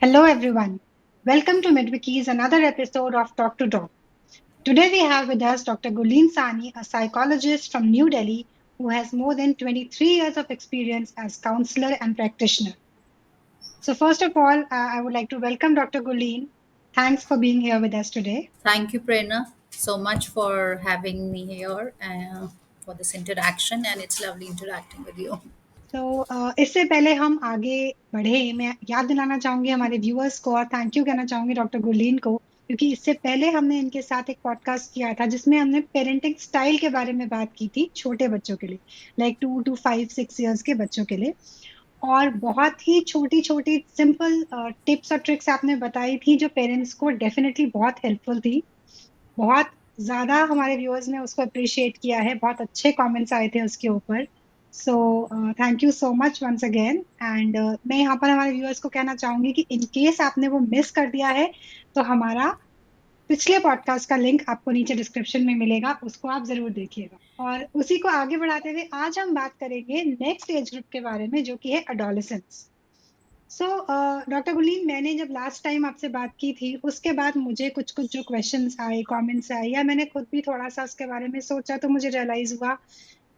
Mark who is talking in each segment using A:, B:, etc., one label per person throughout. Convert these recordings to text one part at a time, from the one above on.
A: Hello, everyone. Welcome to Midwiki's another episode of Talk to Doc. Today we have with us Dr. Gulin Sani, a psychologist from New Delhi who has more than 23 years of experience as counselor and practitioner. So, first of all, I would like to welcome Dr. Gulin. Thanks for being here with us today.
B: Thank you, Prerna, so much for having me here for this interaction, and it's lovely interacting with you.
A: इससे पहले हम आगे बढ़े, मैं याद दिलाना चाहूंगी हमारे व्यूअर्स को और थैंक यू कहना चाहूंगी डॉक्टर गुरलीन को, क्योंकि इससे पहले हमने इनके साथ एक पॉडकास्ट किया था जिसमें हमने पेरेंटिंग स्टाइल के बारे में बात की थी छोटे बच्चों के लिए, लाइक 2 to 5 6 इयर्स के बच्चों के लिए। और बहुत ही छोटी छोटी सिंपल टिप्स और ट्रिक्स आपने बताई थी जो पेरेंट्स को डेफिनेटली बहुत हेल्पफुल थी। बहुत ज्यादा हमारे व्यूअर्स ने उसको अप्रिशिएट किया है, बहुत अच्छे कमेंट्स आए थे उसके ऊपर। So thank you so much once again. And मैं यहाँ पर हमारे व्यूअर्स को कहना चाहूंगी कि इन केस आपने वो मिस कर दिया है तो हमारा पिछले पॉडकास्ट का लिंक आपको नीचे डिस्क्रिप्शन में मिलेगा, उसको आप जरूर देखिएगा। और उसी को आगे बढ़ाते हुए आज हम बात करेंगे नेक्स्ट एज ग्रुप के बारे में जो कि है अडोलेसेंस। सो डॉक्टर गुलीन, मैंने जब लास्ट टाइम आपसे बात की थी उसके बाद मुझे कुछ कुछ जो क्वेश्चंस आए, कमेंट्स आए, या मैंने खुद भी थोड़ा सा उसके बारे में सोचा तो मुझे रियलाइज हुआ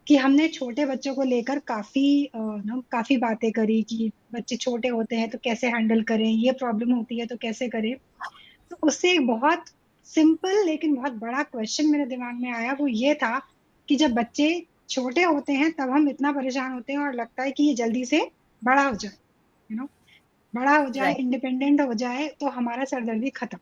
A: कि हमने छोटे बच्चों को लेकर काफी बातें करी कि बच्चे छोटे होते हैं तो कैसे हैंडल करें, ये प्रॉब्लम होती है तो कैसे करें। तो उससे एक बहुत सिंपल लेकिन बहुत बड़ा क्वेश्चन मेरे दिमाग में आया, वो ये था कि जब बच्चे छोटे होते हैं तब हम इतना परेशान होते हैं और लगता है कि ये जल्दी से बड़ा हो जाए, यू नो बड़ा हो जाए,
B: Right.
A: इंडिपेंडेंट हो जाए तो हमारा सरदर्दी खत्म।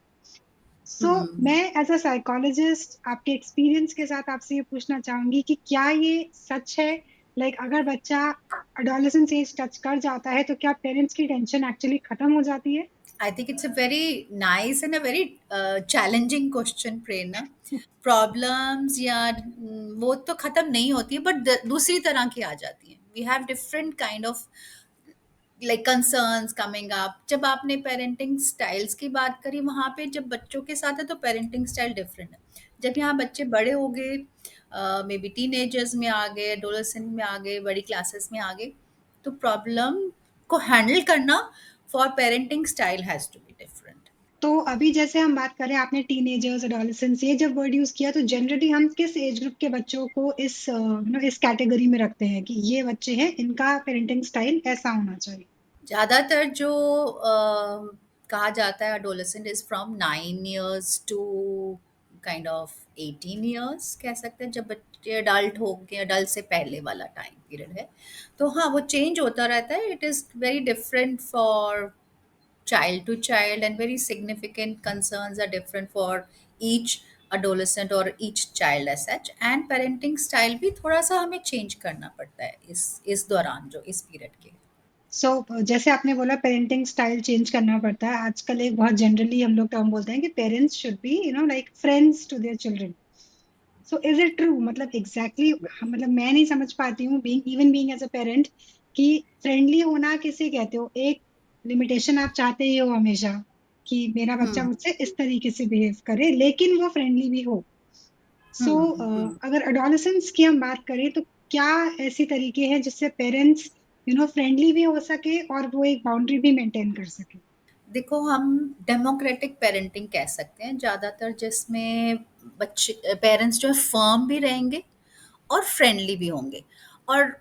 A: सो
B: Hmm.
A: मैं एज अ साइकोलॉजिस्ट आपके एक्सपीरियंस के साथ आपसे ये पूछना चाहूंगी कि क्या ये सच है, अगर बच्चा अडोलेसेंस एज टच कर जाता है तो क्या पेरेंट्स की टेंशन एक्चुअली खत्म हो जाती है?
B: I think it's a very nice and a very challenging question, Prerna. Problems या वो तो खत्म नहीं होती है, बट दूसरी तरह की आ जाती है. We have different kind of like concerns coming up. जब आपने पेरेंटिंग स्टाइल्स की बात करी, वहाँ पे जब बच्चों के साथ है तो पेरेंटिंग स्टाइल डिफरेंट है. जब यहाँ बच्चे बड़े हो गए, मे बी टीनेजर्स में आ गए, एडोलेसेंट में आ गए, बड़ी क्लासेस में आ गए, तो प्रॉब्लम को हैंडल करना for parenting style has to be different.
A: तो अभी जैसे हम बात करें, आपने टीनेजर्स एडोलेसेंस ये जब वर्ड यूज किया तो जनरली हम किस एज ग्रुप के बच्चों को इस कैटेगरी में रखते हैं कि ये बच्चे हैं, इनका पेरेंटिंग स्टाइल ऐसा होना चाहिए?
B: ज़्यादातर जो कहा जाता है adolescent is from 9 years to kind of 18 years, कह सकते हैं, जब बच्चे अडल्ट हो गए, अडल्ट से पहले वाला टाइम पीरियड है. तो हाँ, वो चेंज होता रहता है. It is very different for child to child, and very significant concerns are different for each adolescent or each child as such. And parenting style भी थोड़ा सा हमें चेंज करना पड़ता है इस दौरान, जो इस पीरियड के.
A: सो जैसे आपने बोला पेरेंटिंग स्टाइल चेंज करना पड़ता है, आजकल एक बहुत जनरली हम लोग टर्म बोलते हैं कि parents should be friends to their children. So is it true? मतलब मतलब मैं नहीं समझ पाती हूँ बीइंग एज अ पेरेंट कि फ्रेंडली होना किसे कहते हो। एक लिमिटेशन आप चाहते ही हो हमेशा कि मेरा बच्चा
B: हम्म.
A: मुझसे इस तरीके से बिहेव करे लेकिन वो फ्रेंडली भी हो। सो
B: हम्म.
A: अगर अडोलेसेंस की हम बात करें तो क्या ऐसी तरीके हैं जिससे पेरेंट्स फ्रेंडली भी हो सके और वो एक बाउंड्री भी मेंटेन कर सके?
B: देखो, हम डेमोक्रेटिक पेरेंटिंग कह सकते हैं ज़्यादातर, जिसमें बच्चे पेरेंट्स जो है फर्म भी रहेंगे और फ्रेंडली भी होंगे. और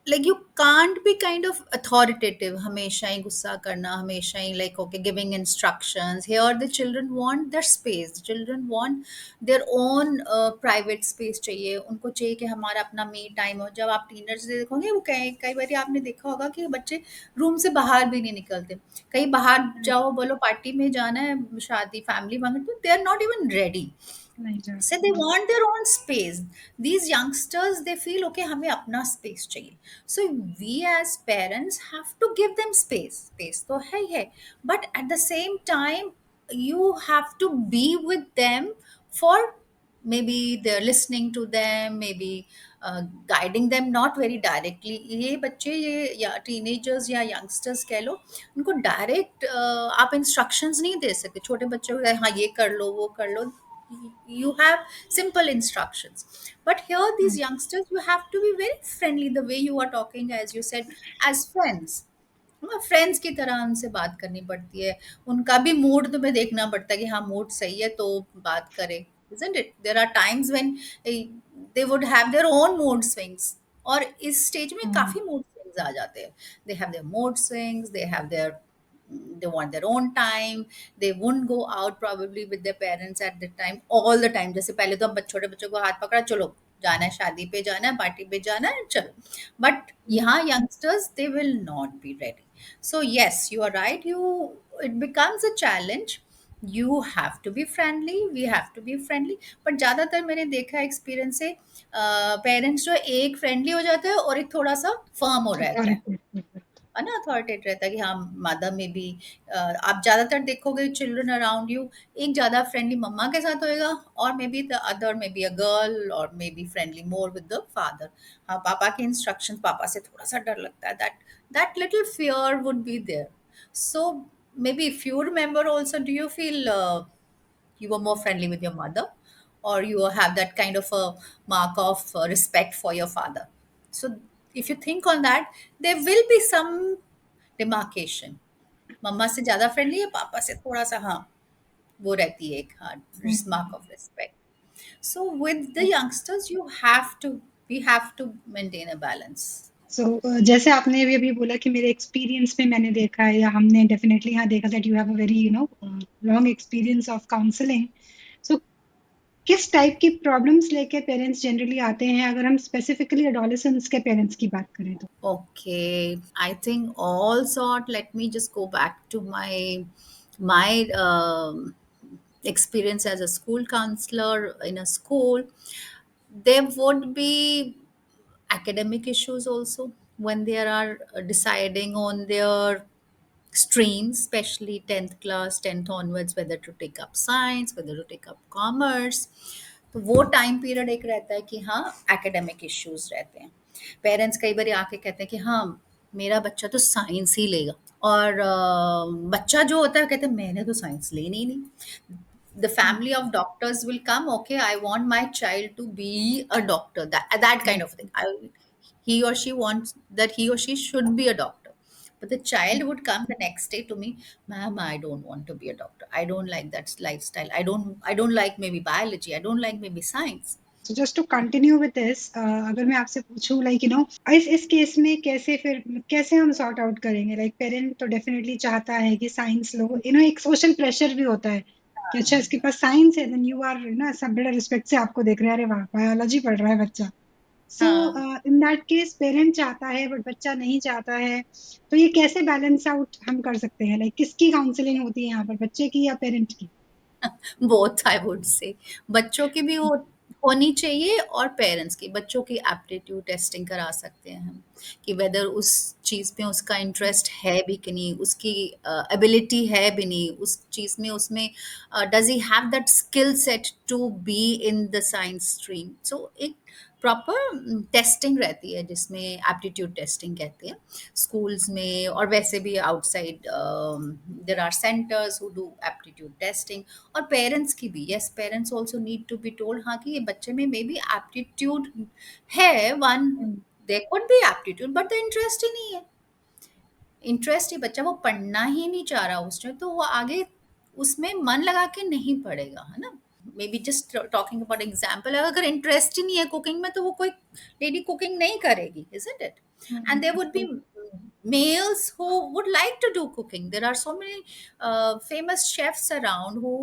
B: like you can't be kind of authoritative, हमेशा ही गुस्सा करना, हमेशा ही like okay giving instructions. Here the children want their space, children want their own private space. चाहिए उनको, चाहिए कि हमारा अपना मी टाइम हो. जब आप टीनर्स देखोगे, वो कई कई बार आपने देखा होगा कि बच्चे रूम से बाहर भी नहीं निकलते. कहीं बाहर जाओ, बोलो पार्टी में जाना है, शादी फैमिली फंक्शन, तो they are not even ready.
A: नहीं
B: So
A: जाते
B: they
A: हैं।
B: want their own space. These youngsters, they feel okay, हमें अपना space चाहिए. So we as parents have to give them space. Space तो है ही है, but at the same time you have to be with them for, maybe they're listening to them, maybe guiding them, not very directly. ये बच्चे, ये या teenagers या youngsters कह लो, उनको डायरेक्ट आप इंस्ट्रक्शंस नहीं दे सकते. छोटे बच्चों को हाँ ये कर लो, वो कर लो, you have simple instructions. But here these youngsters, you have to be very friendly, the way you are talking, as you said, as friends. Friends की तरह उनसे बात करनी पड़ती है। उनका भी मूड तुम्हें देखना पड़ता है कि हाँ, मूड सही है तो बात करें, isn't it? There are times when they would have their own mood swings, और इस स्टेज में
A: हम्म।
B: काफ़ी मूड स्विंग्स आ जाते हैं। They have their mood swings, they want their own time, they won't go out probably with their parents at the time, all the time। जैसे पहले तो हम छोटे बच्चों को हाथ पकड़ा, चलो जाना है, शादी पे जाना है, पार्टी पे जाना है, चलो। बट यहाँ youngsters, they will not be ready। So yes, you are right, it becomes a challenge। You have to be friendly, we have to be friendly। But ज्यादातर मैंने देखा एक्सपीरियंस से, पेरेंट्स जो है, एक फ्रेंडली हो जाता है और एक थोड़ा सा फर्म हो रहता है ना, अथॉरिटेट रहता है कि हाँ, मदर में भी आप ज्यादातर देखोगे चिल्ड्रन अराउंड यू, एक ज्यादा फ्रेंडली मम्मा के साथ होएगा, और मे be the other may be a girl, और मे be friendly more with the father. हाँ, पापा के इंस्ट्रक्शन, पापा से थोड़ा सा डर लगता है, that little fear would be there. So maybe if you remember also, do you feel you were more friendly with your mother, or you have that kind of a mark of respect for your father? So if you think on that, there will be some demarcation। मम्मा से ज्यादा friendly है, पापा से थोड़ा सा, हाँ, वो रहती है एक, हाँ, mark of respect. so with the youngsters, we have to maintain a balance।
A: सो जैसे आपने अभी अभी बोला कि मेरे एक्सपीरियंस में मैंने देखा है, या हमने डेफिनेटली यहाँ देखा that you have a very long experience of counselling. So किस टाइप की प्रॉब्लम्स लेके पेरेंट्स जनरली आते हैं, अगर हम स्पेसिफिकली एडोलेसेंट्स के पेरेंट्स की बात करें तो?
B: Okay, I think all sort. Let me just go back to my experience as a school counselor in a school. There would be academic issues also when they are deciding on their streams, especially 10th class, 10th onwards, whether to take up science, whether to take up commerce। तो वो time period एक रहता है कि हाँ, academic issues रहते हैं। Parents कई बार आके कहते हैं कि हाँ, मेरा बच्चा तो साइंस ही लेगा, और बच्चा जो होता है कहते हैं मैंने तो साइंस लेनी ही नहीं। the family of doctors will come, okay, I want my child to be a doctor, that kind of thing, he or she wants that he or she should be a doctor। but the child would come the next day to me, ma'am, I don't want to be a doctor, I don't like that lifestyle, I don't like maybe biology, I don't like maybe science।
A: So just to continue with this, अगर मैं आपसे पूछूं like इस case में कैसे फिर कैसे हम सॉर्ट आउट करेंगे? लाइक पेरेंट तो डेफिनेटली चाहता है कि साइंस लो, एक सोशल प्रेशर भी होता है कि अच्छा इसके पास साइंस है, देन यू आर सब बड़ा रिस्पेक्ट से आपको देख रहे हैं, अरे वाह बायोलॉजी पढ़ रहा है बच्चा। सो
B: हाँ,
A: इन दैट केस पेरेंट चाहता है बट बच्चा नहीं चाहता है, तो ये कैसे बैलेंस आउट हम कर सकते हैं? लाइक किसकी काउंसलिंग होती है यहाँ पर, बच्चे की या पेरेंट की?
B: बोथ आई वुड से, बच्चों की भी होनी चाहिए, और पेरेंट्स की। बच्चों की एप्टीट्यूड टेस्टिंग करा सकते हैं हम, कि वेदर उस चीज़ में उसका इंटरेस्ट है भी कि नहीं, उसकी एबिलिटी है भी नहीं उस चीज़ में, उसमें does he have that skill set to be in the science stream. So एक प्रॉपर टेस्टिंग रहती है, जिसमें एप्टीट्यूड टेस्टिंग कहते हैं, स्कूल्स में और वैसे भी outside there are centres who do aptitude testing. और पेरेंट्स की भी, yes, parents also need to be told, हाँ, कि ये बच्चे में मे बी एप्टीट्यूड है, one, there could be aptitude, but the interest ही नहीं है। इंटरेस्ट ही, बच्चा वो पढ़ना ही नहीं चाह रहा उसमें, तो वो आगे उसमें मन लगा के नहीं पढ़ेगा, है ना। May be just talking about example, अगर इंटरेस्ट ही नहीं है कुकिंग में, तो वो कोई लेडी कुकिंग नहीं करेगी, isn't it? And there would be males who would like to do cooking, there are so many famous chefs around who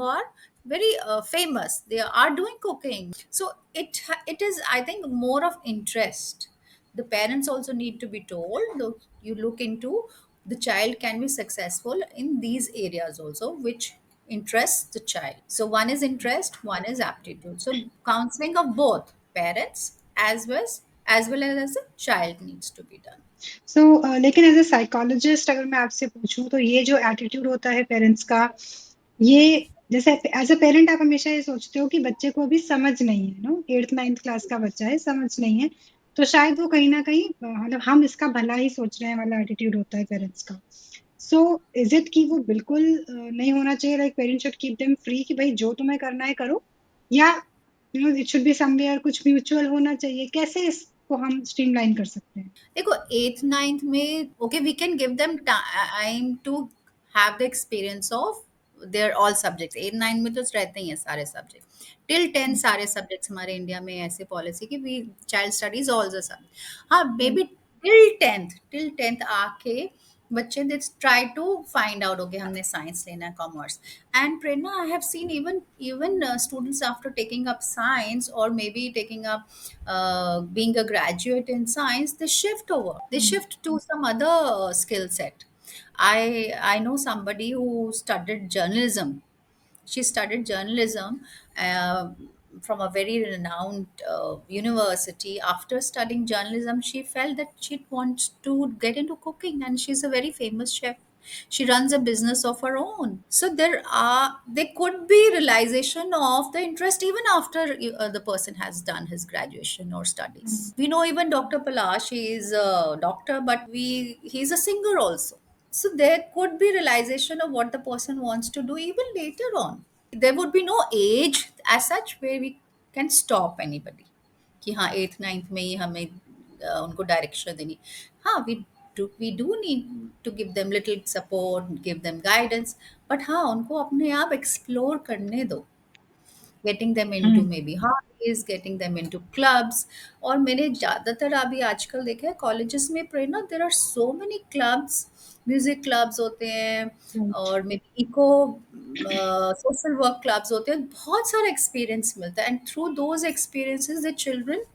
B: are very famous, they are doing cooking। So it is, I think, more of interest। The parents also need to be told, look, you look into the child can be successful in these areas also, which interests the child। so one is interest, one is aptitude, so counseling of both parents as well as the child needs to be done।
A: सो लेकिन as a psychologist अगर मैं आपसे पूछूं, तो ये जो attitude होता है पेरेंट्स का, ये जैसे एज अ पेरेंट आप हमेशा ये सोचते हो कि बच्चे को अभी समझ नहीं है, 8th 9th क्लास का बच्चा है, समझ नहीं है, तो शायद वो कहीं ना कहीं मतलब हम इसका भला ही सोच रहे हैं वाला एटीट्यूड होता है पेरेंट्स का। सो इज इट कि वो बिल्कुल नहीं होना चाहिए, like parents should keep them free कि भाई जो तुम्हें करना है करो, या इट शुड बी समवेयर कुछ म्यूचुअल होना चाहिए? कैसे को हम स्ट्रीमलाइन कर सकते हैं?
B: देखो 8th 9th में okay we can give them time to have the experience of their all subjects. 8 9 में तो रहते ही हैं सारे सब्जेक्ट। टिल 10 सारे सब्जेक्ट्स हमारे इंडिया में ऐसे पॉलिसी कि we child studies all the subject. हाँ मे बी टिल टेंथ आके बच्चे they try to find out okay हमने साइंस लेना है commerce. And Prerna I have seen even students after taking up science or maybe taking up being a graduate in science, they shift to some other skill set. I know somebody who studied journalism. She studied journalism uh, from a very renowned university. After studying journalism, she felt that she wants to get into cooking, and she's a very famous chef. She runs a business of her own. So there could be realization of the interest even after the person has done his graduation or studies. We know even Dr. Palash, he is a doctor, but we he's a singer also. So there could be realization of what the person wants to do even later on. There would be no age as such where we can stop anybody कि हाँ 8th 9th में ही हमें उनको direction देनी। हाँ we do need to give them little support, give them guidance, but हाँ उनको अपने आप explore करने दो। Getting them into
A: hmm.
B: Maybe hobbies, getting them into clubs. और मैंने ज़्यादातर अभी आजकल देखा है कॉलेजेस में Prerna there are so many clubs, music clubs होते हैं
A: राइट।
B: और may be eco social work clubs होते हैं। बहुत सारा एक्सपीरियंस मिलता है and through those experiences the children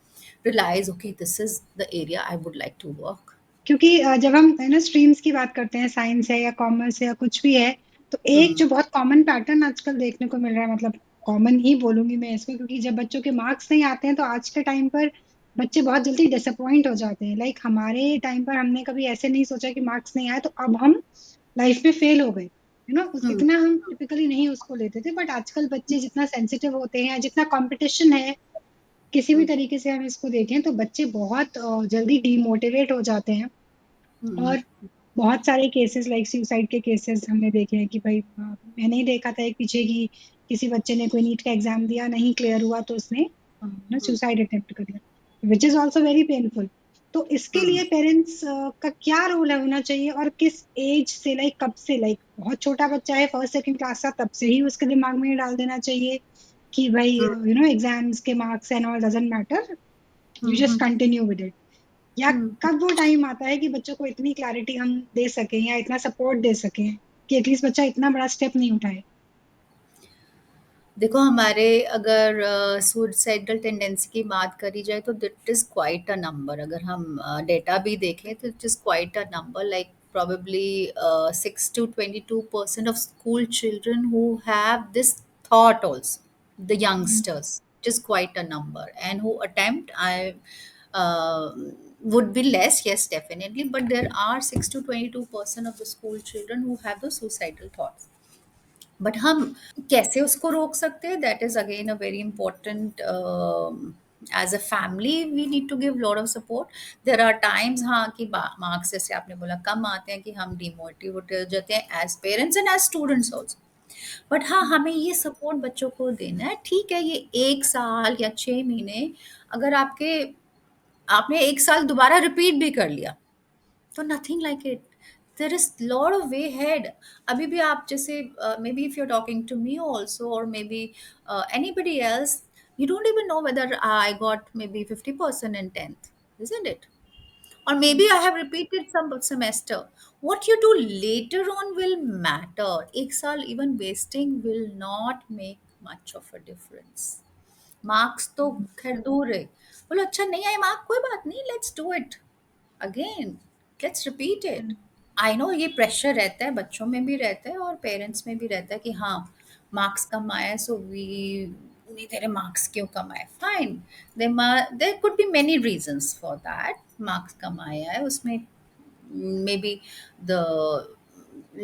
B: realise okay this is the area I would like to work.
A: क्योंकि जब हम है ना स्ट्रीम्स की बात करते हैं, साइंस है या कॉमर्स है या कुछ भी है, तो एक
B: हम्म
A: जो बहुत कॉमन पैटर्न आजकल देखने को मिल रहा है, मतलब कॉमन ही बोलूंगी मैं इसको, क्योंकि जब बच्चों के मार्क्स नहीं आते हैं तो आज के टाइम पर बच्चे बहुत जल्दी डिसअपॉइंट हो जाते हैं। लाइक हमारे टाइम पर हमने कभी ऐसे नहीं सोचा कि मार्क्स नहीं आए तो अब हम लाइफ में फेल हो गए, यू नो,
B: हम्म
A: इतना हम टिपिकली नहीं उसको लेते थे। बट आजकल बच्चे जितना सेंसिटिव होते हैं, जितना कंपटीशन है, किसी भी
B: हम्म
A: तरीके से हम इसको देखें तो बच्चे बहुत जल्दी डीमोटिवेट हो जाते हैं।
B: हम्म
A: और बहुत सारे केसेस लाइक सुसाइड के केसेस हमने देखे हैं कि भाई मैंने ही देखा था एक पीछे की, किसी बच्चे ने कोई नीट का एग्जाम दिया, नहीं क्लियर हुआ तो उसने ना
B: हम्म
A: सुसाइड अटेम्प्ट कर लिया, which is also very painful. तो इसके
B: हम्म
A: लिए पेरेंट्स का क्या रोल होना चाहिए, और किस एज से, लाइक कब से, लाइक बहुत छोटा बच्चा है फर्स्ट सेकंड क्लास का, तब से ही उसके दिमाग में ये डाल देना चाहिए कि भाई
B: हम्म
A: यू नो एग्जाम्स के marks and all doesn't matter, you
B: hmm
A: just
B: hmm
A: continue with it? या
B: हम्म
A: कब वो टाइम आता है कि बच्चों को इतनी क्लैरिटी हम दे सकें या इतना सपोर्ट दे सकें कि एटलीस्ट बच्चा इतना बड़ा स्टेप नहीं उठाए?
B: देखो हमारे अगर सुसाइडल टेंडेंसी की बात करी जाए तो that is quite a number. अगर हम डेटा भी देखें तो it is quite a number like probably 6 to 22% of school children who have this thought also, the youngsters, which is quite a number, and who attempt I would be less, yes definitely, but there are 6 to 22% of the school children who have the suicidal thoughts। But हम कैसे उसको रोक सकते हैं that is again a very important. As a family we need to give lot of support. There are times हाँ कि marks जैसे आपने बोला कम आते हैं कि हम डिमोटिवेट हो जाते हैं as parents and as students also. But हाँ हमें ये सपोर्ट बच्चों को देना है। ठीक है ये 1 साल या 6 महीने अगर आपने 1 साल दोबारा रिपीट भी कर लिया तो nothing like it, there is lot of way head. अभी भी आप जैसे maybe if you are talking to me also और may be anybody else, you don't even know whether I got maybe 50% in 10th, isn't it? Or maybe I have repeated some semester. What you do later on will matter. एक साल even wasting will not make much of a difference. Marks तो खैर दूर है। बोलो अच्छा नहीं आए मार्क कोई बात नहीं, let's do it again, let's repeat it. I know ये प्रेशर रहता है, बच्चों में भी रहता है और पेरेंट्स में भी रहता है कि हाँ मार्क्स कम आए सो वी नहीं तेरे मार्क्स क्यों कम आए। Fine, there could be many reasons for that marks कम आए है उसमें। maybe the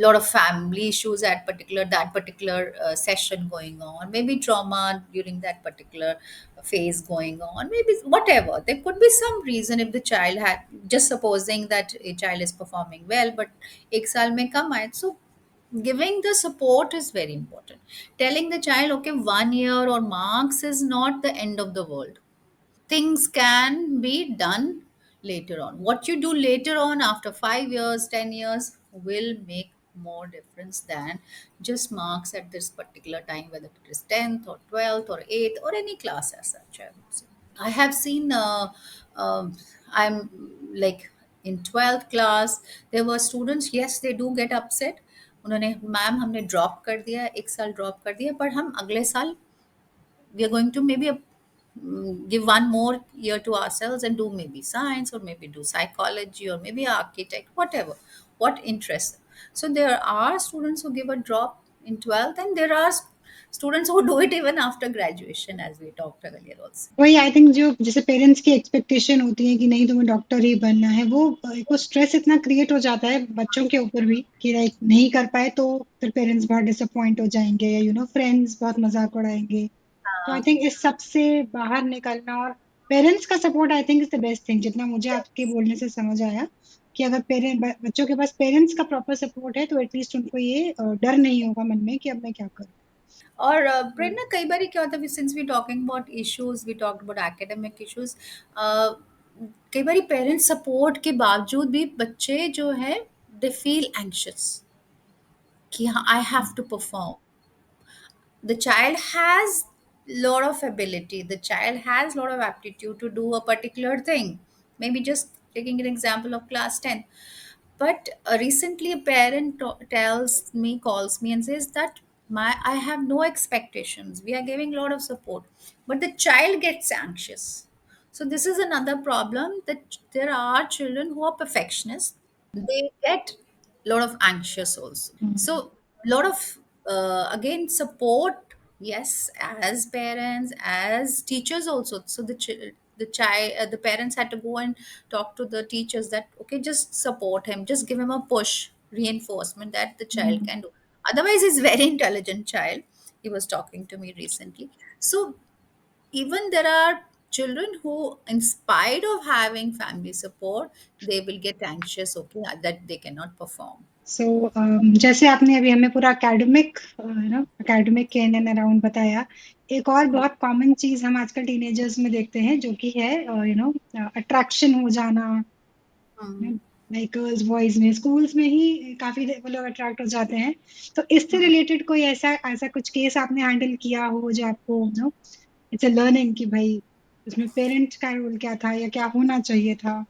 B: lot of family issues at particular session going on, maybe trauma during that particular phase going on, maybe whatever, there could be some reason if the child had, just supposing that a child is performing well but ek saal mein kam aaye, so giving the support is very important, telling the child okay 1 year or marks is not the end of the world, things can be done later on. What you do later on after 5 years, 10 years will make more difference than just marks at this particular time, whether it is 10th or 12th or 8th or any class as such, I would say. I have seen, I'm like in 12th class, there were students, yes, they do get upset. उन्होंने ma'am हमने drop कर दिया, एक साल drop कर दिया, पर हम अगले साल we are going to maybe give one more year to ourselves and do maybe science or maybe do psychology or maybe architect, whatever, what interests. So there are students who give a drop in 12th, and there are students who do it even after graduation, as we talked earlier also.
A: वही I think जो जैसे parents की expectation होती है कि नहीं तुम्हें doctor ही बनना है, वो एक वो स्ट्रेस इतना क्रिएट हो जाता है बच्चों के ऊपर भी कि लाइक नहीं कर पाए तो फिर पेरेंट्स बहुत डिसअपॉइंट हो जाएंगे, या फ्रेंड्स बहुत मजाक उड़ाएंगे। तो आई
B: हाँ,
A: थिंक इस सब से बाहर निकलना, और पेरेंट्स का support I think is the best thing, जितना मुझे आपके बोलने से समझ आया कि अगर पेरेंट बच्चों के पास पेरेंट्स का प्रॉपर सपोर्ट है तो एटलीस्ट उनको ये डर नहीं होगा मन में कि अब मैं क्या करूँ।
B: और प्रेरणा, कई बार क्या होता है, since we talking about issues, we talked about academic issues, कई बार पेरेंट्स सपोर्ट के बावजूद भी बच्चे जो है दे फील एंशियस कि हाँ I have to perform. The child has lot of ability, the child has lot of aptitude to do a particular thing, maybe just taking an example of class 10. But recently a parent tells me, calls me and says that my I have no expectations, we are giving a lot of support, but the child gets anxious. So this is another problem, that there are children who are perfectionists, they get a lot of anxious also. So lot of again support, yes, as parents, as teachers also. So the parents had to go and talk to the teachers that okay, just support him, just give him a push, reinforcement that the child can do. Otherwise he's very intelligent child, he was talking to me recently. So even there are children who, in spite of having family support, they will get anxious, okay, that they cannot perform.
A: सो जैसे आपने अभी हमें पूरा academic academic के in and around बताया, एक और बहुत कॉमन चीज हम आजकल टीनेजर्स में देखते हैं जो कि है अट्रैक्शन हो जाना,
B: Hmm.
A: लाइक गर्ल्स बॉयज में स्कूल्स में ही काफी वो लोग अट्रैक्ट हो जाते हैं। तो इससे रिलेटेड कोई ऐसा ऐसा कुछ केस आपने हैंडल किया हो जो आपको इट्स अ लर्निंग कि भाई उसमें पेरेंट्स का रोल क्या था या क्या होना चाहिए था।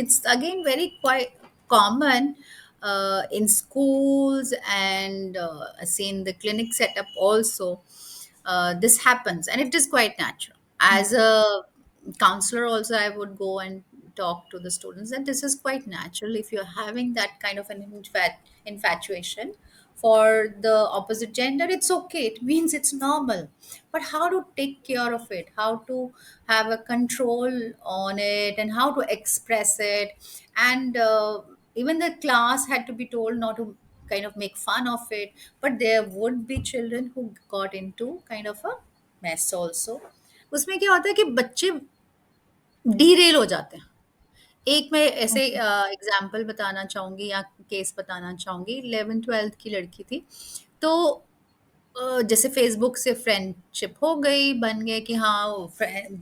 B: It's again very quite common in schools, and say in the clinic setup also. This happens, and it is quite natural. As a counselor, also, I would go and talk to the students, and this is quite natural. If you're having that kind of an infatuation for the opposite gender, it's okay. It means it's normal. But how to take care of it, how to have a control on it, and how to express it, and even the class had to be told not to kind of make fun of it, but there would be children who got into kind of a mess also. उसमें क्या होता है कि बच्चे derail हो जाते हैं. एक मैं ऐसे
A: ओके।
B: एग्जाम्पल बताना चाहूंगी या केस बताना चाहूंगी. 11th 12th की लड़की थी. तो जैसे फेसबुक से फ्रेंडशिप हो गई, बन गए कि हाँ वो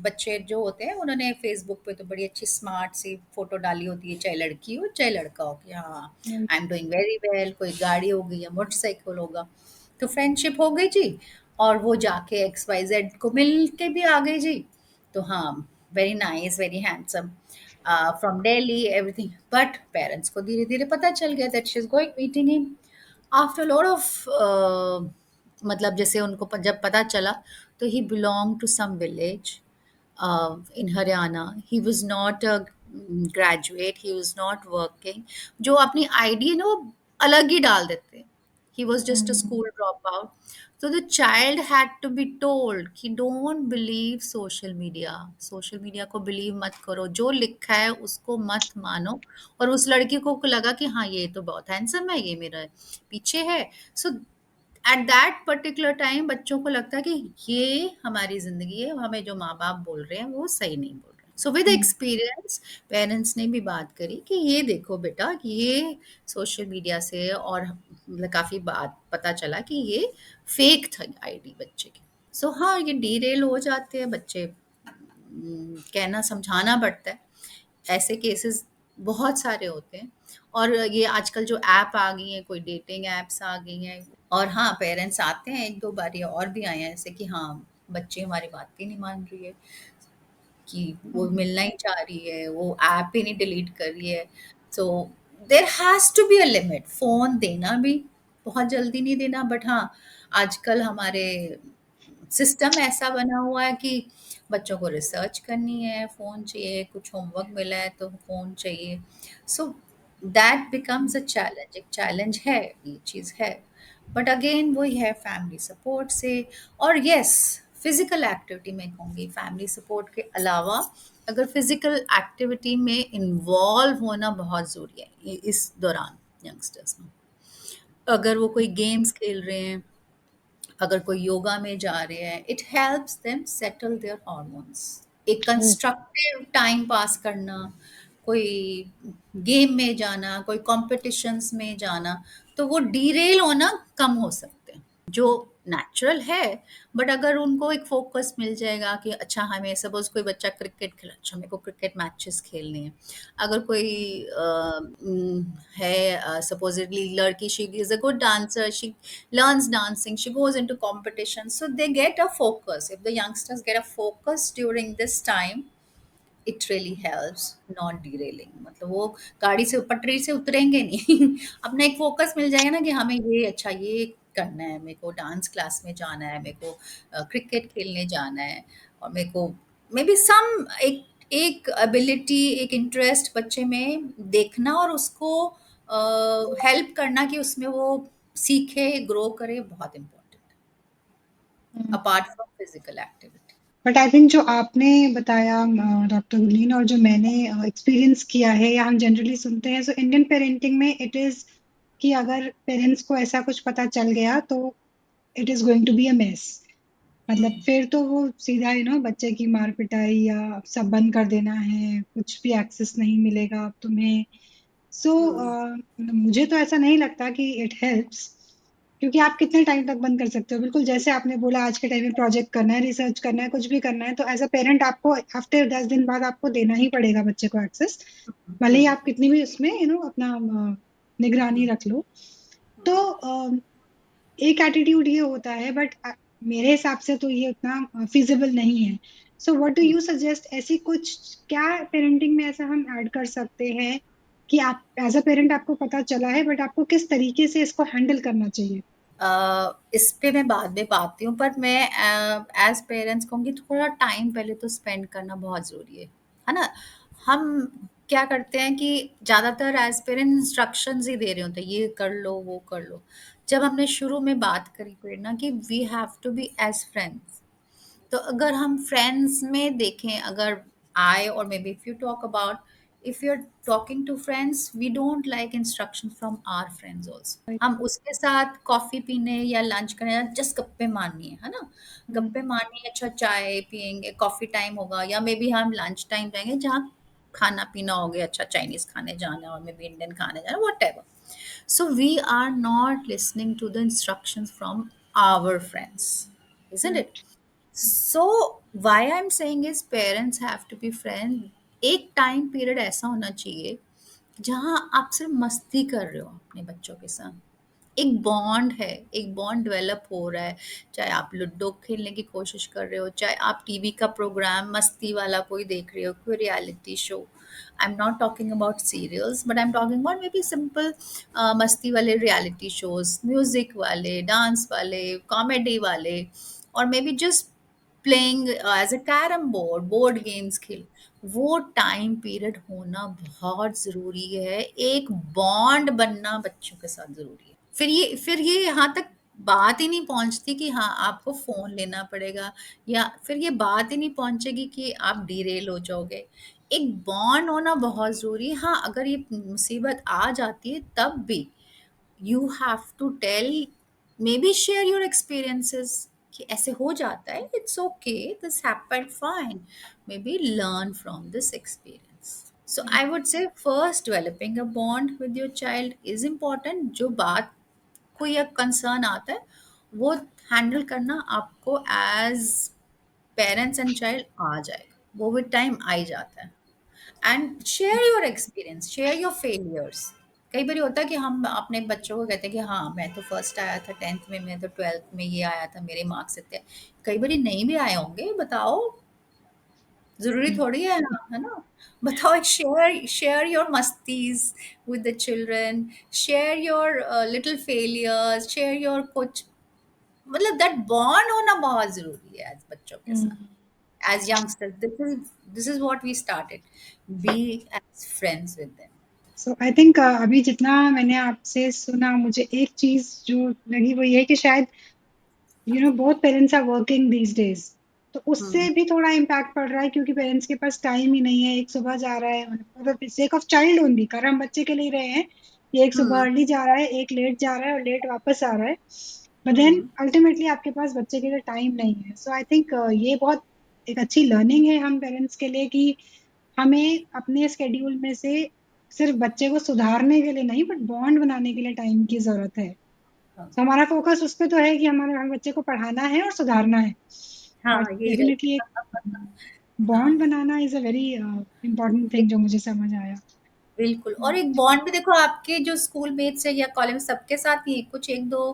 B: बच्चे जो होते हैं उन्होंने फेसबुक पे तो बड़ी अच्छी स्मार्ट सी फोटो डाली होती है, चाहे लड़की हो चाहे लड़का हो, कि हाँ I am doing very well, कोई गाड़ी होगी या मोटरसाइकिल होगा. तो फ्रेंडशिप हो गई जी, और वो जाके XYZ को मिल के भी आ गई जी. तो हाँ, very nice, very handsome, from Delhi, everything. But parents को धीरे धीरे पता चल गया that she is going meeting him after lot of, मतलब जैसे उनको जब पता चला, तो he belong to some village in Haryana. He was not a graduate, he was not working. जो अपनी आईडी है ना वो अलग ही डाल देते हैं. He was just a school drop out. So the child had to be told कि don't believe social media. Social media को बिलीव मत करो, जो लिखा है उसको मत मानो. और उस लड़की को लगा कि हाँ ये तो बहुत हैंडसम है, ये मेरा पीछे है. सो एट दैट पर्टिकुलर टाइम बच्चों को लगता है कि ये हमारी जिंदगी है, हमें जो माँ बाप बोल रहे हैं वो सही नहीं बोल रहे. सो विद एक्सपीरियंस पेरेंट्स ने भी बात करी कि ये देखो बेटा कि ये सोशल मीडिया से और मतलब काफी बात पता चला कि ये फेक था आईडी बच्चे की. सो हाँ, ये डीरेल हो जाते हैं बच्चे, कहना समझाना पड़ता है। ऐसे केसेस बहुत सारे होते हैं। और ये आजकल जो ऐप आ गई हैं, कोई डेटिंग ऐप्स आ गई हैं, और हाँ, पेरेंट्स आते हैं, 1-2 बारी और भी आए हैं ऐसे कि हाँ, बच्ची हमारी बात ही नहीं मान रही है, कि वो
A: हम्म,
B: मिलना ही चाह रही है, वो ऐप ही नहीं डिलीट कर रही है। So there has to be a limit. Phone देना भी बहुत जल्दी नहीं देना, बट हाँ, आजकल हमारे सिस्टम ऐसा बना हुआ है कि बच्चों को रिसर्च करनी है, फ़ोन चाहिए, कुछ होमवर्क मिला है तो फ़ोन चाहिए। So that becomes a challenge, एक चैलेंज है, ये चीज़ है। बट अगेन वही है, फैमिली सपोर्ट से। और यस, फिज़िकल एक्टिविटी मैं कहूँगी, फैमिली सपोर्ट के अलावा अगर फिज़िकल एक्टिविटी में इन्वॉल्व होना बहुत ज़रूरी है इस दौरान यंगस्टर्स में। अगर वो कोई गेम्स खेल रहे हैं, अगर कोई योगा में जा रहे हैं, it helps them settle their hormones. एक
A: ट्रू।
B: कंस्ट्रक्टिव टाइम पास करना, कोई गेम में जाना, कोई कॉम्पिटिशन्स में जाना, तो वो डीरेल होना कम हो सकते हैं, जो नेचुरल है। बट अगर उनको एक फोकस मिल जाएगा कि अच्छा, हमें सपोज कोई बच्चा क्रिकेट खेला, अच्छा मेरे को क्रिकेट मैचेस खेलने हैं। अगर कोई है, supposedly लड़की, she is a good dancer, she learns dancing, she goes into competition, so they get a focus. If the youngsters get a focus during this time, it really helps not derailing. मतलब वो गाड़ी से पटरी से उतरेंगे नहीं अपना एक फोकस मिल जाएगा ना कि हमें ये अच्छा ये करना है, मेरे को डांस क्लास में जाना है, मेरे को क्रिकेट खेलने जाना है, और मेरे को मे बी सम एक एक एबिलिटी, एक इंटरेस्ट बच्चे में देखना और उसको हेल्प करना कि उसमें वो सीखे, ग्रो करे, बहुत इम्पोर्टेंट है apart from physical activity.
A: But I think जो आपने बताया डॉक्टर गुरलीन, और जो मैंने एक्सपीरियंस किया है या हम जनरली सुनते हैं, सो इंडियन पेरेंटिंग में इट इज कि अगर पेरेंट्स को ऐसा कुछ पता चल गया तो it is going to be a mess. मतलब फिर तो वो सीधा बच्चे की मार पिटाई या सब बंद कर देना है, कुछ भी एक्सेस नहीं मिलेगा अब तुम्हें। सो मुझे तो ऐसा नहीं लगता कि इट हेल्प्स, क्योंकि आप कितने टाइम तक बंद कर सकते हो। बिल्कुल जैसे आपने बोला, आज के टाइम में प्रोजेक्ट करना है, रिसर्च करना है, कुछ भी करना है, तो एज अ पेरेंट आपको आफ्टर 10 दिन बाद आपको देना ही पड़ेगा बच्चे को एक्सेस, भले ही आप कितनी भी उसमें अपना निगरानी रख लो। तो एक एटीट्यूड ये होता है, बट मेरे हिसाब से तो ये उतना फिजिबल नहीं है। So what do you suggest, ऐसी कुछ क्या पेरेंटिंग में ऐसा हम ऐड कर सकते हैं कि आप एज अ पेरेंट आपको पता चला है, बट आपको किस तरीके से इसको हैंडल करना चाहिए?
B: इस पे मैं बाद में आती हूँ, पर मैं एज पेरेंट्स कहूँगी थोड़ा टाइम पहले तो स्पेंड करना बहुत ज़रूरी है ना? हम क्या करते हैं कि ज़्यादातर एज पेरेंट्स इंस्ट्रक्शंस ही दे रहे होते हैं, ये कर लो, वो कर लो। जब हमने शुरू में बात करी प्रेरणा कि we have to be as friends, तो अगर हम फ्रेंड्स में देखें, अगर आई और may be if you talk about, if you are talking to friends, we don't like instruction from our friends also. हम उसके साथ कॉफी पीने या लंच करने या जस्ट गप्पे मारनी है ना? गप्पे मारनी है, अच्छा चाय पियेंगे, कॉफी टाइम होगा, या मे बी हम लंच टाइम जाएंगे जहाँ खाना पीना हो गया, अच्छा चाइनीज खाने जाना है और मे बी इंडियन खाने जाना, what ever. So we are not listening to the instructions from our friends, isn't it?
A: Right.
B: So why I'm saying is parents have to be friends। एक टाइम पीरियड ऐसा होना चाहिए जहाँ आप सिर्फ मस्ती कर रहे हो अपने बच्चों के साथ, एक बॉन्ड है, एक बॉन्ड डेवलप हो रहा है। चाहे आप लूडो खेलने की कोशिश कर रहे हो, चाहे आप टीवी का प्रोग्राम मस्ती वाला कोई देख रहे हो, कोई reality show. I am not talking about serials, but I am talking about maybe simple मस्ती वाले रियलिटी शोज, म्यूजिक वाले, डांस वाले, कॉमेडी वाले, और may be just playing as a carrom board, board games खेल। वो time period होना बहुत ज़रूरी है, एक बॉन्ड बनना बच्चों के साथ ज़रूरी है। फिर ये यहाँ तक बात ही नहीं पहुँचती कि हाँ, आपको फ़ोन लेना पड़ेगा, या फिर ये बात ही नहीं पहुँचेगी कि आप डिरेल हो जाओगे। एक बॉन्ड होना बहुत ज़रूरी है। हाँ, अगर ये मुसीबत आ जाती है तब भी you have to tell, maybe share your experiences कि ऐसे हो जाता है, it's okay, this happened, fine, maybe learn from this experience. So I would say first developing a bond with your child is important. जो बात कोई एक concern आता है, वो हैंडल करना आपको एज पेरेंट्स एंड चाइल्ड आ जाएगा। वो विद टाइम आ ही जाता है। And share your experience, share your failures. कई बार होता है कि हम अपने बच्चों को कहते हैं कि हाँ मैं तो फर्स्ट आया था 10th में, मैं तो 12th में ये आया था, मेरे मार्क्स इतने। कई बार नहीं भी आए होंगे, बताओ, ज़रूरी थोड़ी है ना? बताओ, शेयर शेयर योर मस्तीज़ with the children, share your little failures, share your कुछ, मतलब दैट बॉन्ड होना बहुत ज़रूरी है एज़ बच्चों के साथ, as youngsters. This is what we started, be as friends with them.
A: So I think अभी जितना मैंने आपसे सुना, मुझे एक चीज जो लगी वो ये है कि शायद बहुत parents are working these days, तो उससे
B: हुँ,
A: भी थोड़ा इम्पैक्ट पड़ रहा है, क्योंकि पेरेंट्स के पास टाइम ही नहीं है। एक सुबह जा रहा है, मतलब सेक ऑफ चाइल्ड ओनली कर हम बच्चे के लिए रहे हैं, ये एक सुबह
B: हुँ,
A: अर्ली जा रहा है, एक लेट जा रहा है और लेट वापस आ रहा है। बट देन
B: हुँ,
A: अल्टीमेटली आपके पास बच्चे के लिए टाइम नहीं है। सो आई थिंक ये बहुत एक अच्छी लर्निंग है हम पेरेंट्स के लिए, कि हमें अपने स्केड्यूल में से सिर्फ बच्चे को सुधारने के लिए नहीं, बट बॉन्ड बनाने के लिए टाइम की जरूरत है।
B: हाँ,
A: तो हमारा फोकस उस पे तो है कि हम बच्चे को पढ़ाना है और सुधारना है,
B: हाँ,
A: बट
B: यही
A: डेफिनेटली एक
B: रहेगा। हाँ,
A: bond banana is a very important thing, जो मुझे समझ आया।
B: बिल्कुल। और एक बॉन्ड भी देखो, आपके जो स्कूल मेट्स है या कॉलेज में, सबके साथ नहीं, कुछ एक दो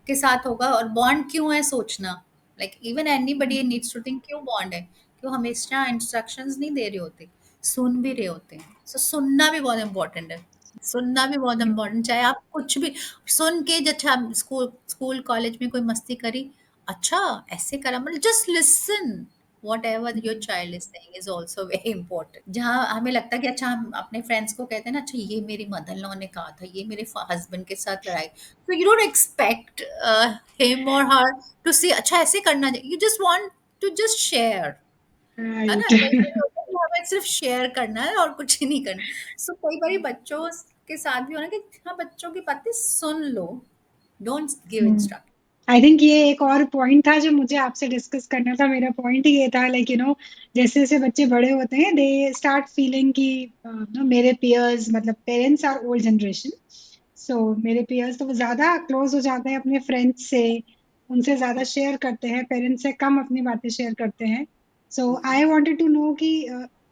B: के साथ होगा। और बॉन्ड क्यों है सोचना, like even anybody needs to think क्यों बॉन्ड है, क्यों हमेशा इंस्ट्रक्शंस नहीं दे रहे होते, सुन भी रहे होते हैं। सो सुनना भी बहुत इंपॉर्टेंट है, सुनना भी बहुत इम्पोर्टेंट। चाहे आप कुछ भी सुन के, जैसे हम स्कूल स्कूल कॉलेज में कोई मस्ती करी, अच्छा ऐसे करा, मतलब just listen, what ever your child is saying is also very important. जहाँ हमें लगता है कि अच्छा, हम अपने फ्रेंड्स को कहते हैं ना, अच्छा ये मेरी मदर लॉ ने कहा था, ये मेरे हस्बैंड के साथ लड़ाई, तो यू डोंट एक्सपेक्ट हिम और हर टू सी अच्छा ऐसे करना चाहिए, you just want to just share, है ना?
A: राइट।
B: कई बार होता है कि हमें सिर्फ शेयर करना है और कुछ ही नहीं करना। सो कई बार बच्चों के साथ भी होना कि हाँ, बच्चों की बातें सुन लो, don't give instruction.
A: I think ये एक और पॉइंट था जो मुझे आपसे डिस्कस करना था। मेरा पॉइंट ये था, लाइक जैसे जैसे बच्चे बड़े होते हैं, दे स्टार्ट फीलिंग कि मेरे पियर्स, मतलब पेरेंट्स आर ओल्ड जनरेशन, सो मेरे पियर्स तो वो ज्यादा क्लोज हो जाते हैं अपने फ्रेंड्स से, उनसे ज्यादा शेयर करते हैं, पेरेंट्स से कम अपनी बातें शेयर करते हैं। सो आई वांटेड टू नो कि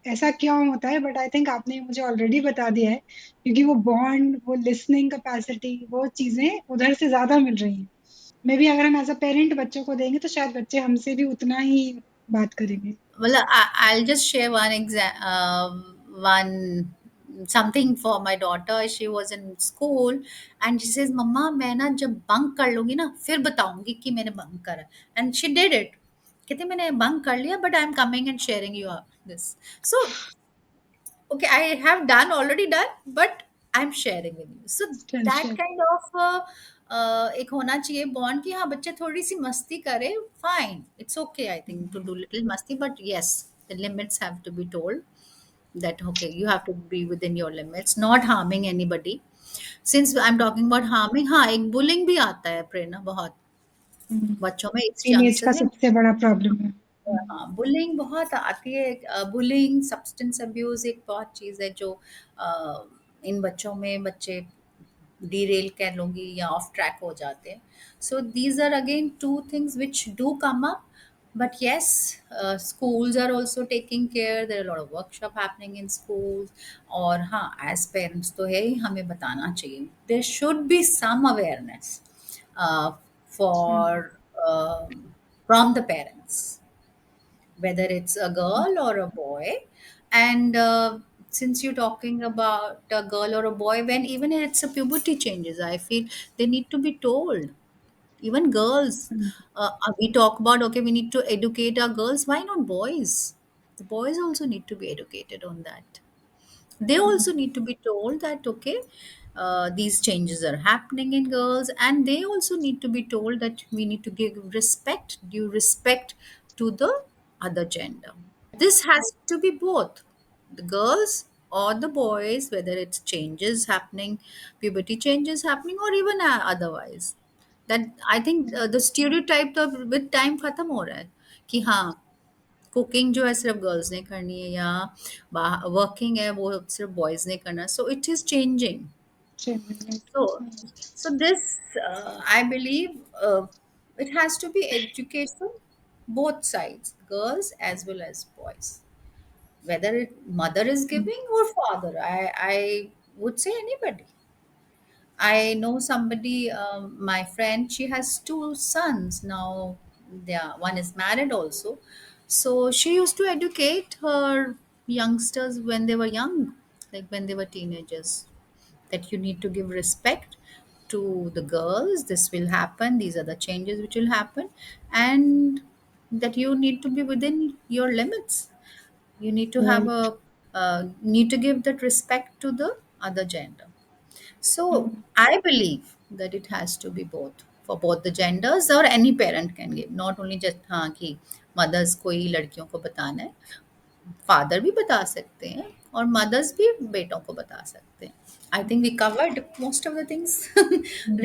A: ऐसा क्यों होता है, बट आई थिंक आपने मुझे ऑलरेडी बता दिया है, क्योंकि वो बॉन्ड, वो लिसनिंग कैपेसिटी, वो चीजें उधर से ज्यादा मिल रही हैं। मे बी अगर हम एज अ पेरेंट बच्चों को देंगे, तो शायद बच्चे हमसे भी उतना ही बात करेंगे।
B: Well, I'll just share one something for my daughter. She was in school and she says, "Mama, मैं ना जब बंक कर लूंगी ना, फिर बताऊंगी कि मैंने बंक करा." And she did it. कहते मैंने बंक कर लिया, but I'm coming and sharing you this. So okay, I have done already done, but I'm sharing with you. So that
A: friendship.
B: kind of एक होना चाहिए बॉन्ड कि हाँ, बच्चे थोड़ी सी मस्ती करे, fine, it's okay I think to do little masti, but yes, the limits have to be told, that okay, you have to be within your limits, not harming anybody. Since I'm talking about harming, हाँ, एक bullying भी आता है प्रेरणा, बहुत बच्चों में, इस
A: teenage का
B: यंगस्टर्स में।
A: सबसे बड़ा प्रॉब्लम है।
B: हाँ, बुलिंग बहुत आती है। बुलिंग, सब्सटेंस अब्यूज़ एक बहुत चीज़ है जो इन बच्चों में, बच्चे डीरेल कह लूँगी या ऑफ ट्रैक हो जाते हैं। So these are again 2 things which do come up, but yes, schools are also taking care. There are a lot of workshop happening in schools. और हाँ, एज़ पेरेंट्स तो है ही, हमें बताना चाहिए। There should be some awareness uh, for from the parents, whether it's a girl or a boy. And since you're talking about a girl or a boy, when even it's a puberty changes, I feel they need to be told. Even girls, we talk about okay, we need to educate our girls. Why not boys? The boys also need to be educated on that. They also need to be told that okay, these changes are happening in girls, and they also need to be told that we need to give respect, due respect to the other gender. This has to be both the girls or the boys, whether it's changes happening, puberty changes happening, or even otherwise. That I think the stereotype तो with time खत्म हो रहा है कि हाँ, cooking जो है सिर्फ गर्ल्स ने करनी है, या वर्किंग है वो सिर्फ बॉयज ने करना है। So it is changing. So, so this, I believe, it has to be education, both sides, girls as well as boys. whether mother is giving or father. I would say anybody. I know somebody, my friend, she has two sons now. One is married also. So she used to educate her youngsters when they were young, like when they were teenagers, that you need to give respect to the girls. This will happen. These are the changes which will happen, and that you need to be within your limits. You need to have
A: Right.
B: a need to give that respect to the other gender. So
A: Mm,
B: I believe that it has to be both for both the genders, or any parent can give, not only just हाँ कि mothers को ही लड़कियों को बताना है, father भी बता सकते हैं और mothers भी बेटों को बता सकते हैं. I think we covered most of the things
A: या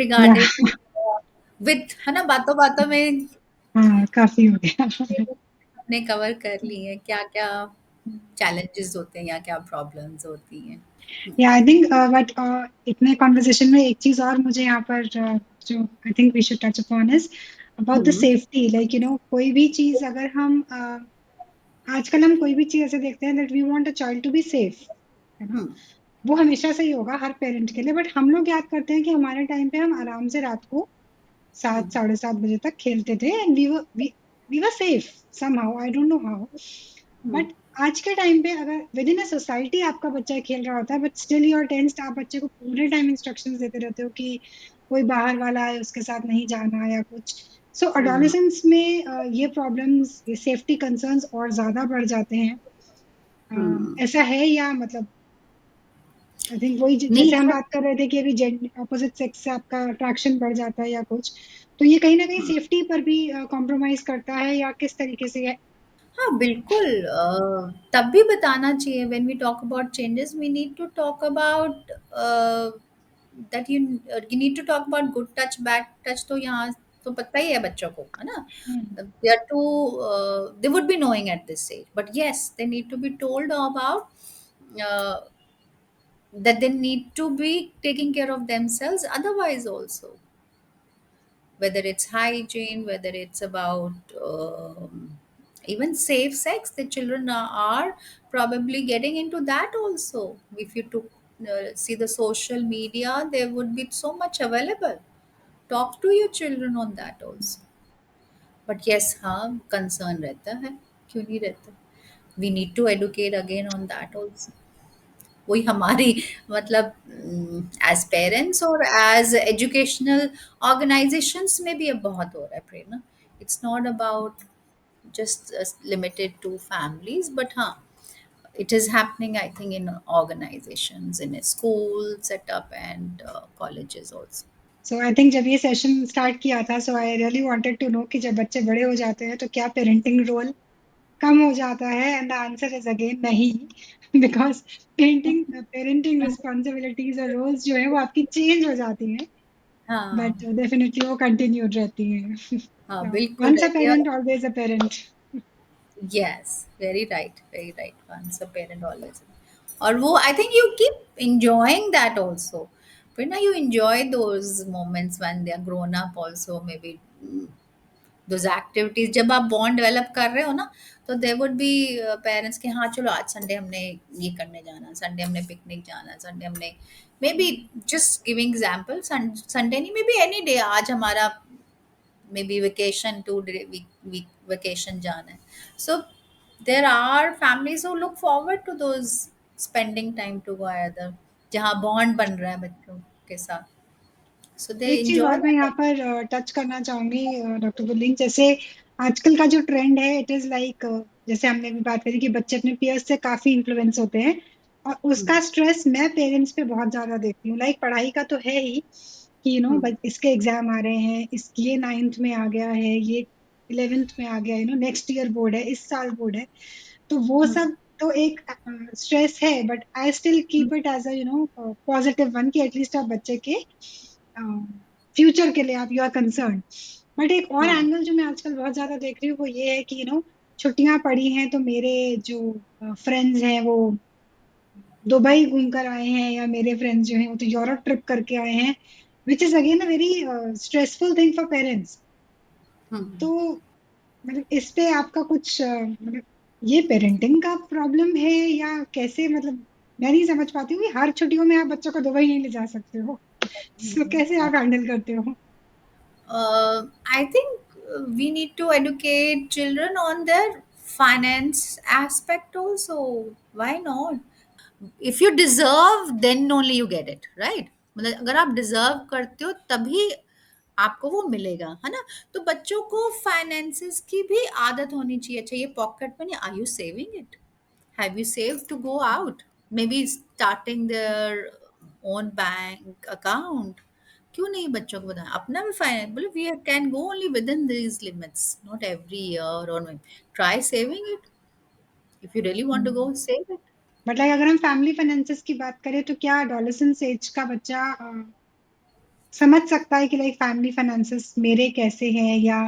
B: regarding with, है ना, बातों बातों में
A: हाँ, काफ़ी हो गया।
B: हमने कवर कर ली है क्या क्या challenges होते हैं या क्या problems होती हैं.
A: या आई थिंक बट इतने कन्वर्सेशन में एक चीज़ और मुझे यहाँ पर जो I think we should touch upon is about the
B: hmm.
A: Safety like कोई भी चीज़ अगर हम आजकल हम कोई भी चीज़ ऐसे देखते हैं that we want a child to be safe, है ना?
B: हम्म.
A: वो हमेशा से ही होगा हर पेरेंट के लिए, बट हम लोग याद करते हैं कि हमारे टाइम पे हम आराम से रात को 7
B: हम्म.
A: साढ़े 7 बजे तक खेलते थे and we were safe somehow, I don't know how.
B: Hmm.
A: But आज के टाइम पे अगर विद इन अ सोसाइटी आपका बच्चा खेल रहा होता है but still you are tensed, आप बच्चे को पूरे टाइम इंस्ट्रक्शंस देते रहते हो कि कोई बाहर वाला है उसके साथ नहीं जाना या कुछ। सो
B: हम्म.
A: अडोलेसेंस में ये प्रॉब्लम्स, ये सेफ्टी कंसर्न्स और ज्यादा बढ़ जाते हैं।
B: हम्म.
A: ऐसा है या मतलब आई थिंक वही
B: नहीं,
A: जैसे हम बात कर रहे थे कि अभी ऑपोजिट सेक्स से आपका अट्रैक्शन बढ़ जाता है या कुछ, तो ये कहीं ना कहीं सेफ्टी पर भी कॉम्प्रोमाइज करता है या किस तरीके से है?
B: हाँ बिल्कुल, तब भी बताना चाहिए. When we talk about changes we need to talk about that you need to talk about good touch bad touch. तो यहाँ तो पता ही है बच्चों को, है ना.
A: Hmm,
B: they are to they would be knowing at this age, but yes they need to be told about that they need to be taking care of themselves otherwise also, whether it's hygiene, whether it's about even safe sex. The children are probably getting into that also. If you took see the social media, there would be so much available. Talk to your children on that also. But yes, हाँ concern रहता है, क्यों नहीं रहता. We need to educate again on that also. वही हमारी मतलब as parents और एज एजुकेशनल ऑर्गेनाइजेशंस में भी अब बहुत हो रहा है Prerna. It's not about just limited to families, but हाँ it is happening I think in organizations, in a school setup, and colleges also.
A: So I think जब ये सेशन स्टार्ट किया था so I really wanted to know कि जब बच्चे बड़े हो जाते हैं तो क्या पेरेंटिंग रोल कम हो जाता है, and the answer is again नहीं। बिकॉज पेरेंटिंग रिस्पॉन्सिबिलिटीज और रोल्स जो है वो आपकी चेंज हो जाती हैं,
B: हाँ.
A: बट डेफिनेटली वो कंटिन्यूड रहती हैं।
B: हाँ
A: So,
B: बिल्कुल
A: once a
B: रहती है.
A: parent always a parent।
B: Yes, very right, very right. Once a parent always. और वो आई थिंक यू कीप enjoying that also. But now you enjoy those moments when they are grown up also, maybe those activities. जब आप bond develop कर रहे हो ना, तो देयर वुड बी पेरेंट्स के, हाँ चलो आज संडे हमने ये करने जाना, संडे हमने पिकनिक जाना, संडे हमने maybe just giving example, Sunday नहीं, मे बी एनी डे आज हमारा maybe vacation, 2 day week vacation जाना है. So there are families who look forward to those spending time together, जहाँ bond बन रहा है बच्चों के साथ. सो दे
A: एक चीज
B: एंजॉय
A: और मैं यहाँ
B: दैट.
A: पर टच करना चाहूंगी डॉक्टर गुरलीन, जैसे आजकल का जो ट्रेंड है इट इज लाइक, जैसे हमने भी बात करी कि बच्चे अपने पीयर्स से काफी इन्फ्लुएंस होते हैं और उसका स्ट्रेस मैं पेरेंट्स पे बहुत ज्यादा देखती हूँ। लाइक पढ़ाई का तो है ही कि इसके एग्जाम आ रहे हैं, इस ये 9th में आ गया है, ये 11th में आ गया, नेक्स्ट ईयर बोर्ड है, इस साल बोर्ड है, तो वो सब तो एक स्ट्रेस है, but I still keep it as a positive one कि एटलीस्ट आप बच्चे के फ्यूचर के लिए आप यू आर कंसर्न। बट एक और एंगल जो मैं आजकल बहुत ज्यादा देख रही हूँ वो ये है कि छुट्टियां पड़ी हैं तो मेरे जो फ्रेंड्स हैं वो दुबई घूम कर आए हैं, या मेरे फ्रेंड्स जो हैं वो तो यूरोप ट्रिप करके आए हैं, which is again a very stressful thing for parents. तो मतलब इस पे आपका कुछ मतलब ये पेरेंटिंग का प्रॉब्लम है या कैसे, मतलब मैं नहीं समझ पाती हूँ कि हर छुट्टियों में आप बच्चों को दुबई नहीं ले जा सकते हो। सो कैसे आप हैंडल करते हो?
B: I think we need to educate children on their finance aspect also. Why not? If you deserve, then only you get it, right? मतलब अगर आप डिजर्व करते हो तभी आपको वो मिलेगा, है ना? तो बच्चों को फाइनेंसेस की भी आदत होनी चाहिए। अच्छा, ये pocket money, are you saving it? Have you saved to go out? Maybe starting their own bank account. क्यों नहीं बच्चों को बताना अपना भी फाइनेंस? बोले we can go only within these limits, not every year, और try saving it if you really want to go save it.
A: But like अगर हम फैमिली फाइनेंसेस की बात करें तो क्या एडोलेसेंस एज का बच्चा समझ सकता है कि लाइक फैमिली फाइनेंसेस मेरे कैसे हैं, या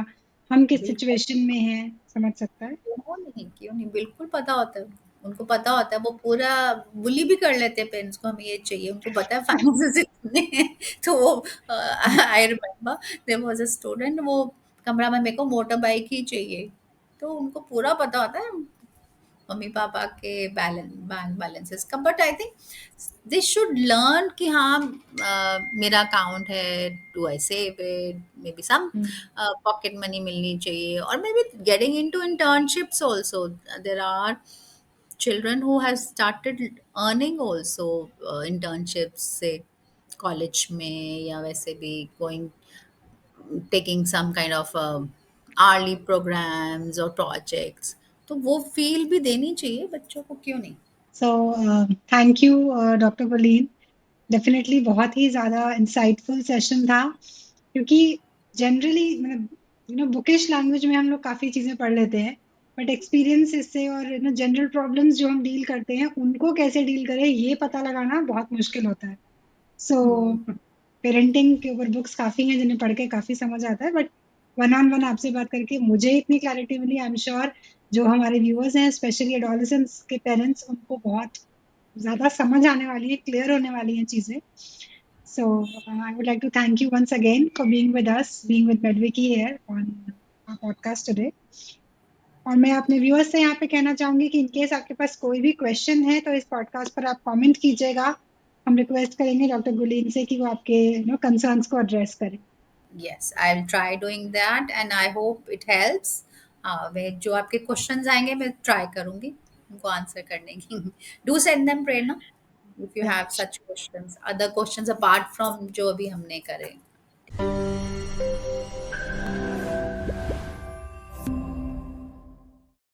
A: हम किस
B: बिल्कुल,
A: सिचुएशन में हैं, समझ सकता है?
B: क्यों नहीं, क्यों नहीं, बिल्कुल पता होता है। उनको पता होता है, वो पूरा बुली भी कर लेते हैं पेरेंट्स को, हमें ये चाहिए, उनको पता है फाइनेंसेस इतने हैं। तो वो I remember there was a student, वो कमरा में, मेरे को मोटर बाइक ही चाहिए, तो उनको पूरा पता होता है मम्मी पापा के बैंक बैलेंसेस का। But I think they should learn कि हाँ, मेरा अकाउंट है, do I save it, maybe some pocket money मिलनी चाहिए, और may be getting in to internships also. There are children who have started earning also internships से college में, या वैसे भी going, taking some kind of early programs और projects, तो वो फील भी देनी चाहिए बच्चों को, क्यों नहीं?
A: सो thank you doctor clean, definitely बहुत ही ज्यादा इंसाइटफुल सेशन था, क्योंकि जनरली मतलब बुकिश लैंग्वेज में हम लोग काफी चीजें पढ़ लेते हैं, बट एक्सपीरियंस इससे और जनरल प्रॉब्लम्स जो हम डील करते हैं उनको कैसे डील करें ये पता लगाना बहुत मुश्किल होता है। सो
B: हम्म।
A: पेरेंटिंग के ऊपर बुक्स काफी हैं जिन्हें पढ़ के काफी समझ आता है, बट वन ऑन वन आपसे बात करके मुझे इतनी क्लैरिटी मिली, आई एम श्योर जो हमारे व्यूअर्स हैं स्पेशली एडोलेसेंट्स के पेरेंट्स, उनको बहुत ज्यादा समझ आने वाली है, क्लियर होने वाली हैं चीजें। So I would like to thank you once again for being with us, being with Medviki here on our podcast today. और मैं अपने व्यूअर्स से यहाँ पे कहना चाहूंगी कि इनकेस आपके पास कोई भी क्वेश्चन है तो इस पॉडकास्ट पर आप कमेंट कीजिएगा। हम रिक्वेस्ट करेंगे डॉक्टर गुलीन से कि वो आपके कंसर्न्स को एड्रेस करें।
B: Yes, I'll try doing that and I hope it helps. मैं जो आपके क्वेश्चंस आएंगे मैं ट्राई करूंगी उनको आंसर करने की। Do send them Prerna, if you have such questions, other questions apart from जो अभी हमने करे।